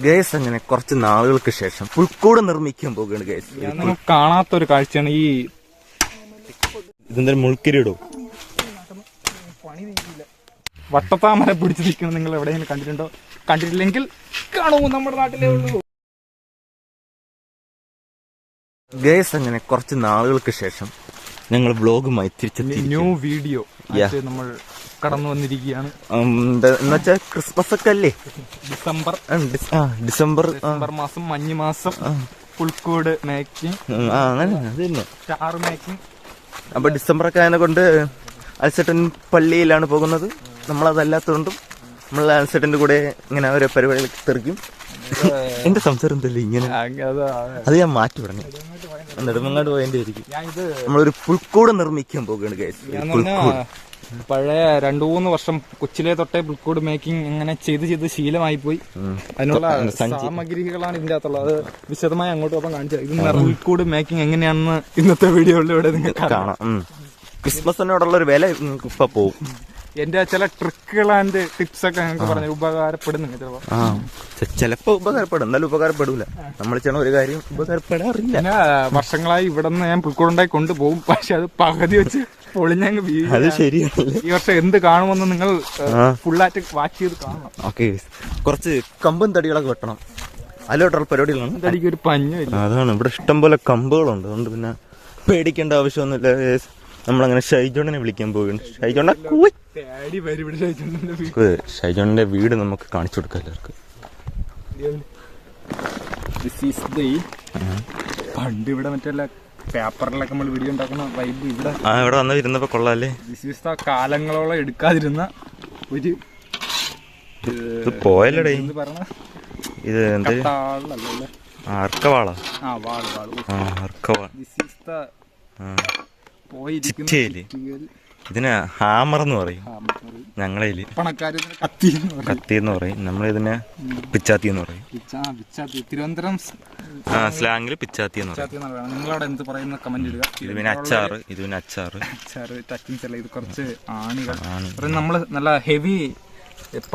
Guys അങ്ങനെ കുറച്ച് നാളുകൾക്ക് ശേഷം പുൽക്കൂട് നിർമ്മിക്കാൻ പോകുകയാണ് ഗൈസ്. കാണാത്തൊരു കാഴ്ചയാണ് ഈ ഇതെന്തായാലും മുൾക്കിരീടോ വട്ടത്താമര പിടിച്ചു നിൽക്കണം. നിങ്ങൾ എവിടെയെങ്കിലും കണ്ടിട്ടുണ്ടോ? കണ്ടിട്ടില്ലെങ്കിൽ കാണൂ, നമ്മുടെ നാട്ടിലേ ഉള്ളൂ. ഗൈസ് അങ്ങനെ കുറച്ച് നാളുകൾക്ക് ശേഷം ഞങ്ങൾ വ്ലോഗുമായി തിരിച്ചെത്തി. ന്യൂ വീഡിയോ നമ്മൾ കടന്നു വന്നിരിക്കുകയാണ്. എന്നുവെച്ചാൽ ക്രിസ്മസ് ഒക്കെ അല്ലേ, ഡിസംബർ മാസം, മഞ്ഞ് മാസം, പുൽക്കൂട് മേക്കിംഗ്, അങ്ങനെ അത് തന്നെ സ്റ്റാർ മേക്കിംഗ്. അപ്പൊ ഡിസംബർ ഒക്കെ ആയതിനെ കൊണ്ട് അൽസെട്ടൻ പള്ളിയിലാണ് പോകുന്നത്. നമ്മളതല്ലാത്തതുകൊണ്ടും നമ്മൾ അൽസെട്ടന്റെ കൂടെ ഇങ്ങനെ ഓരോ പരിപാടികളൊക്കെ തെറിക്കും. എന്റെ സംസാരം എന്തല്ലേ ഇങ്ങനെ, അത് ഞാൻ മാറ്റി പറഞ്ഞു. നെടുമങ്ങാട് പോയതിന്റെ ആയിരിക്കും. നമ്മളൊരു പുൽക്കൂട് നിർമ്മിക്കാൻ പോകുകയാണ് ഗൈസ്. പഴയ 2-3 വർഷം കൊച്ചിലെ തൊട്ടേ പുൽക്കൂട് മേക്കിംഗ് ഇങ്ങനെ ചെയ്ത് ശീലമായി പോയി. അതിനുള്ള സാമഗ്രികളാണ് ഇതിന്റെ അകത്തുള്ളത്. അത് വിശദമായി അങ്ങോട്ട് ഒപ്പം കാണിച്ചത്. ഇത് പുൽക്കൂട് മേക്കിംഗ് എങ്ങനെയാണെന്ന് ഇന്നത്തെ വീഡിയോയിലൂടെ നിങ്ങൾക്ക് കാണാം. ക്രിസ്മസിനോടുള്ള ഒരു വില ഇപ്പൊ പോവും. എന്റെ ചില ട്രിക്കുകൾ ആൻഡ് ടിപ്സ് ഒക്കെ ഞങ്ങൾക്ക് പറഞ്ഞു ഉപകാരപ്പെടുന്നുണ്ട്. ചിലപ്പോ ഉപകാരപ്പെടും, എന്നാലും ഉപകാരപ്പെടൂല. നമ്മൾ ചെയ്യണ ഒരു കാര്യം ഉപകാരപ്പെടാറില്ല. പിന്നെ വർഷങ്ങളായി ഇവിടെ നിന്ന് ഞാൻ പുൽക്കൂടുണ്ടായി കൊണ്ടുപോകും, പക്ഷെ അത് പകുതി വെച്ച് പൊളിഞ്ഞങ്ങ് വീഴും. അത് ശരിയാണ്. ഈ വർഷം എന്ത് കാണുമെന്ന് നിങ്ങൾ ഫുള്ളായിട്ട് വാച്ച് ചെയ്ത് കാണണം. ഓക്കെ, കുറച്ച് കമ്പും തടികളൊക്കെ വെട്ടണം. അതിലോട്ടുള്ള പരിപാടികളാണ്. തടിക്ക് ഒരു പഞ്ഞമില്ല. അതാണ്, ഇവിടെ ഇഷ്ടം പോലെ കമ്പുകളുണ്ട്. അതുകൊണ്ട് പിന്നെ പേടിക്കേണ്ട ആവശ്യമൊന്നുമില്ല. നമ്മളങ്ങനെ ഷൈജോണിനെ വിളിക്കാൻ പോവുകയാണ്. ഷൈജോണിന്റെ വീട് നമുക്ക് കാണിച്ചു കൊടുക്കാം എല്ലാവർക്കും. പണ്ട് ഇവിടെ മറ്റേ പേപ്പറിലൊക്കെ നമ്മൾ വീഡിയോ ഉണ്ടാക്കുന്ന വൈബ് ഇവിടെ ഇവിടെ വന്ന് ഇരുന്നപ്പോ കൊള്ളാല്ലേ. കാലങ്ങളോളം എടുക്കാതിരുന്ന ഒരു പോയല്ലേ ഇത് എന്ത് അർക്കവാള. ഇതിന് ഹാമർ എന്ന് പറയും ഞങ്ങളേല്, കത്തി എന്ന് പറയും. നമ്മളിതിനെ പിച്ചാത്തി എന്ന് പറയും. തിരുവനന്തപുരം സ്ലാങ്ങില് പിച്ചാത്തി എന്ന് പറയും. നിങ്ങളവിടെ എന്ത് പറയുന്ന കമന്റ് ഇടുക. ഇത് പിന്നെ അച്ചാറ്, ഇത് പിന്നെ അച്ചാറ്. ഇത് കുറച്ച് ആണികൾ. നമ്മള് നല്ല ഹെവി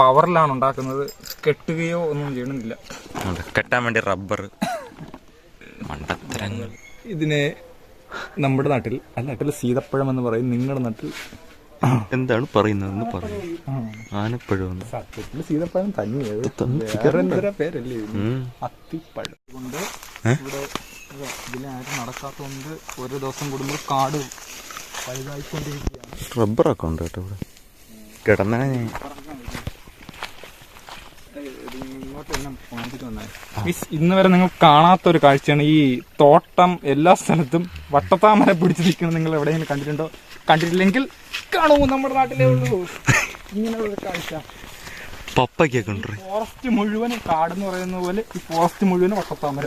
പവറിലാണ് ഉണ്ടാക്കുന്നത്. കെട്ടുകയോ ഒന്നും ചെയ്യണമെന്നില്ല. കെട്ടാൻ വേണ്ടി റബ്ബർ മണ്ടത്തരങ്ങൾ. ഇതിനെ നമ്മുടെ നാട്ടിൽ സീതപ്പഴം എന്ന് പറയും. നിങ്ങളുടെ നാട്ടിൽ എന്താണ് പറയുന്നതെന്ന് പറയും. ആനപ്പഴം. സത്യത്തിൽ സീതപ്പഴം തന്നെയാണ്, പേരല്ലേ അത്തിപ്പഴം. കൊണ്ട് ഇവിടെ ഇതിലാരും നടക്കാത്തതുകൊണ്ട് ഒരു ദിവസം കൂടുമ്പോൾ കാട് വലുതായിക്കൊണ്ടിരിക്കുകയാണ്. റബ്ബറൊക്കെ ഉണ്ട് കേട്ടോ ഇവിടെ. കിടന്നാ ഇന്ന് വരെ നിങ്ങൾ കാണാത്തൊരു കാഴ്ചയാണ് ഈ തോട്ടം. എല്ലാ സ്ഥലത്തും വട്ടത്താമര പിടിച്ചു നിൽക്കണം. നിങ്ങൾ എവിടെയെങ്കിലും കണ്ടിട്ടുണ്ടോ? കണ്ടിട്ടില്ലെങ്കിൽ കാണൂ, നമ്മുടെ നാട്ടിലേ ഉള്ളൂ ഇങ്ങനെയുള്ള കാഴ്ച. പപ്പയ്ക്കൊക്കെ ഉണ്ട്. ഫോറസ്റ്റ് മുഴുവൻ കാടെന്ന് പറയുന്ന പോലെ ഈ ഫോറസ്റ്റ് മുഴുവൻ വട്ടത്താമര.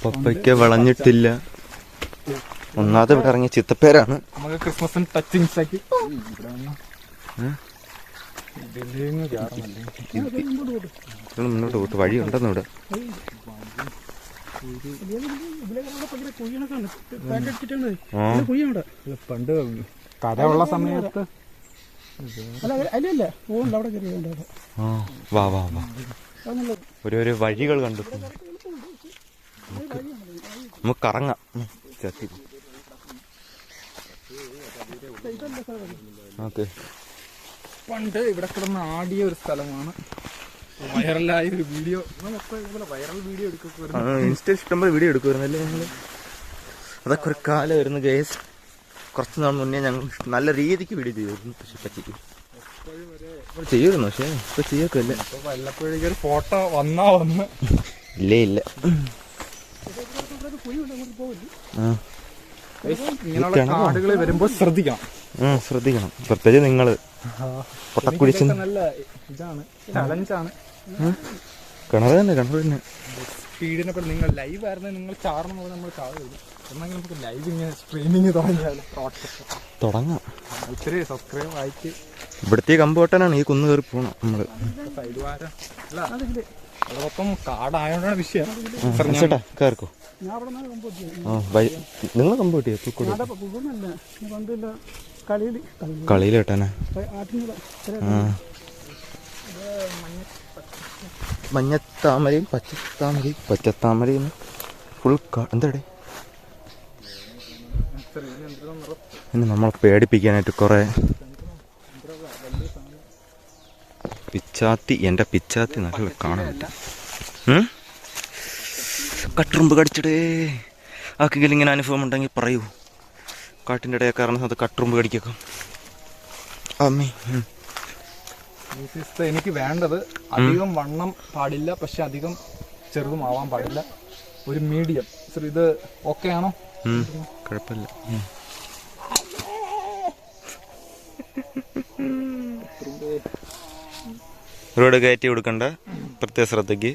പപ്പയ്ക്ക വിളഞ്ഞിട്ടില്ല. ഒന്നാമത് ഇവിടെ ഇറങ്ങിയ ചിത്തപ്പേരാണ്. നമുക്ക് ക്രിസ്മസിന് ടച്ചിങ്സ് ആക്കി മുന്നോട്ട് പോട്ട് വഴി ഉണ്ടെന്ന് ഇവിടെ. പണ്ട് കരയുള്ള സമയത്ത് വാ വാ വാ ഒരു വഴികൾ കണ്ടു. നമുക്ക് കറങ്ങാം. ഓക്കെ, പണ്ട് ഇവിടെ കിടന്ന് ആടിയ ഒരു സ്ഥലമാണ്. വൈറലായ ഒരു വീഡിയോ. വൈറൽ വീഡിയോ ഇൻസ്റ്റ ഇഷ്ടംപോലെ വീഡിയോ എടുക്കുമായിരുന്നല്ലേ ഞങ്ങള്. അതൊക്കെ ഒരു കാലം വരുന്നു ഗേസ്. കുറച്ച് നാൾ മുന്നേ ഞങ്ങൾ നല്ല രീതിക്ക് വീഡിയോ ചെയ്യുമായിരുന്നു. പക്ഷെ ഇപ്പൊ ചെയ്യുമായിരുന്നു, പക്ഷെ ഇപ്പൊ ചെയ്യൊക്കെയല്ലേ. വല്ലപ്പോഴേക്കും ഒരു ഫോട്ടോ വന്നാ വന്ന് ഇല്ലേ ഇല്ല. ഇങ്ങനെയുള്ള കാടുകൾ വരുമ്പോ ശ്രദ്ധിക്കണം. പ്രത്യേകിച്ച് നിങ്ങള് പൊട്ടക്കുഴിച്ച്. നല്ല ഇതാണ്, ചലഞ്ചാണ്. കിണർ തന്നെ സ്പീഡിനെ പറ്റി നിങ്ങൾ ലൈവ് ആയിരുന്നു. നിങ്ങൾ ചാടണം പോലെ നമ്മൾ ചാടുകയുള്ളൂ. എന്നെങ്കിൽ നമുക്ക് ലൈവ് ഇങ്ങനെ സ്ട്രീമിങ് തുടങ്ങാം. ഒത്തിരി സബ്സ്ക്രൈബ് ആയിട്ട് ഇവിടുത്തെ കമ്പ് വെട്ടാനാണ് ഈ കുന്ന് കയറി പോണം നമ്മള്. സൈഡ് വാരം അല്ല, അതോടൊപ്പം കാടായോണ്ടാണ് വിഷയം. കേർക്കോ നിങ്ങൾ കമ്പ് വെട്ടിയോ? കളിയിൽ കേട്ടാനാ. മഞ്ഞത്താമരയും പച്ചത്താമരയും ഫുൾ എന്താടേ. ഇനി നമ്മളെ പേടിപ്പിക്കാനായിട്ട് കുറെ പിച്ചാത്തി. എൻ്റെ പിച്ചാത്തി നല്ല കാണാൻ പറ്റും. കട്ടുറുമ്പ് കടിച്ചിടേ. ആർക്കെങ്കിലും ഇങ്ങനെ അനുഭവം ഉണ്ടെങ്കിൽ പറയൂ. കാട്ടിൻ്റെ ഇടയിൽ കയറുന്ന സമയത്ത് കട്ടുറുമ്പ് കടിക്കാം. അമ്മേ. എനിക്ക് വേണ്ടത് അധികം വണ്ണം പാടില്ല, പക്ഷെ അധികം ചെറുതും ആവാൻ പാടില്ല, ഒരു മീഡിയം. ഇത് ഓക്കെ ആണോ? കുഴപ്പമില്ല. റോഡ് കയറ്റി കൊടുക്കണ്ട, പ്രത്യേക ശ്രദ്ധയ്ക്ക്.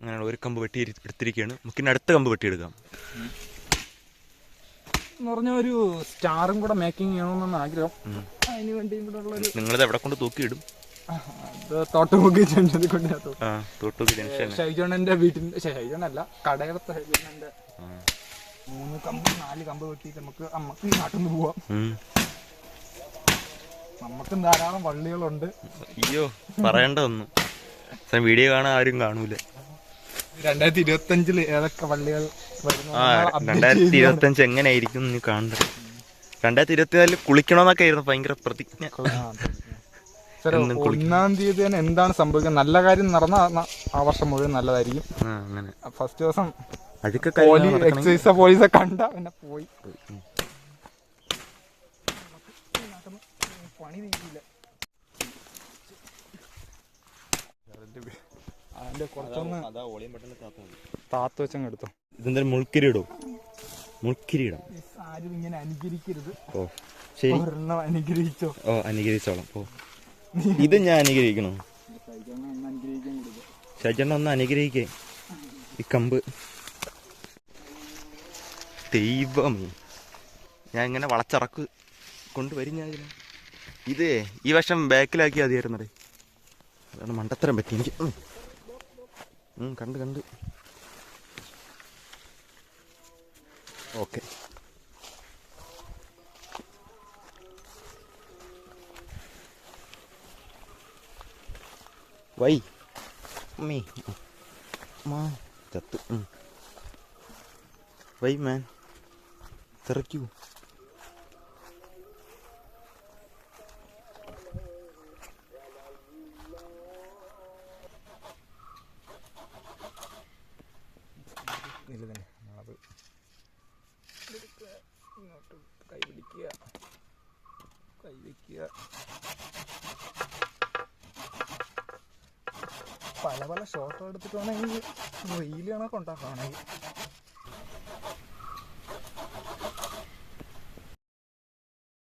അങ്ങനെ ഒരു കമ്പ് വെട്ടി എടുത്തിരിക്കുകയാണ്. നമുക്കിനി അടുത്ത കമ്പ് വെട്ടിയെടുക്കാം എന്ന് പറഞ്ഞ ഒരു സ്റ്റാറും കൂടെ മേക്കിംഗ് ചെയ്യണമെന്നാണ് ആഗ്രഹം. അതിന് വേണ്ടി നിങ്ങളിത് എവിടെ കൊണ്ട് തൂക്കിയിടും? തോട്ടുമുക്കി ജംഗ്ഷനിൽ കൊണ്ട് ഷൈജോണന്റെ വീട്ടിന്റെ ഷൈജോണല്ല, കടയിലത്തെ ഷൈജോണന്റെ 3 കമ്പ് 4 കമ്പ് വെട്ടിയിട്ട് നമുക്ക് നാട്ടിൽ നിന്ന് പോവാം. നമുക്കും ധാരാളം വള്ളികളുണ്ട്. അയ്യോ പറയണ്ട ഒന്നും. വീഡിയോ കാണാൻ ആരും കാണൂല. 2025 ഏതൊക്കെ വള്ളികൾ 2025 എങ്ങനെയായിരിക്കും നീ കാണണ്ടത്? 2024 കുളിക്കണമെന്നൊക്കെ ആയിരുന്നു ഭയങ്കര പ്രതിജ്ഞ. 1-ാം തീയതി തന്നെ എന്താണ് സംഭവിക്കുന്നത്? നല്ല കാര്യം നടന്ന ആ വർഷം മുഴുവൻ നല്ലതായിരിക്കും. ഫസ്റ്റ് ദിവസം എക്സൈസ് പോലീസെ കണ്ട പിന്നെ പോയി. പണി തീരില്ല. അതിന്റെ കുറച്ചൊന്ന് താത്ത് വെച്ചങ്ങ് എടുത്തോ. ഇതെന്തായാലും മുൾക്കിരീടം. ആരും ഇങ്ങനെ അനുകരിക്കരുത്. ഓ ശരി, അനുഗ്രഹിച്ചോ. ഓ അനുകരിച്ചോളാം. ഓ ഇത് ഞാൻ അനുഗ്രഹിക്കണോ? ഷജണ്ണ ഒന്ന് അനുഗ്രഹിക്കേ ഈ കമ്പ്. ദൈവമേ, ഞാൻ ഇങ്ങനെ വളച്ചിറക്ക് കൊണ്ടുവരും. ഞാൻ ഇത് ഈ വർഷം ബാക്കിലാക്കി മതിയായിരുന്നടേ. അതാണ് മണ്ടത്തരം പറ്റി എനിക്ക്. കണ്ട് ഓക്കെ. വൈ അമ്മേ ചത്ത്. വൈ മാൻ തിറക്കൂ. കൈ വയ്ക്കുക. പല ഷോട്ടോ എടുത്തിട്ട് വേണമെങ്കിൽ റീൽ കണക്ക് ഉണ്ടാക്കുകയാണെങ്കിൽ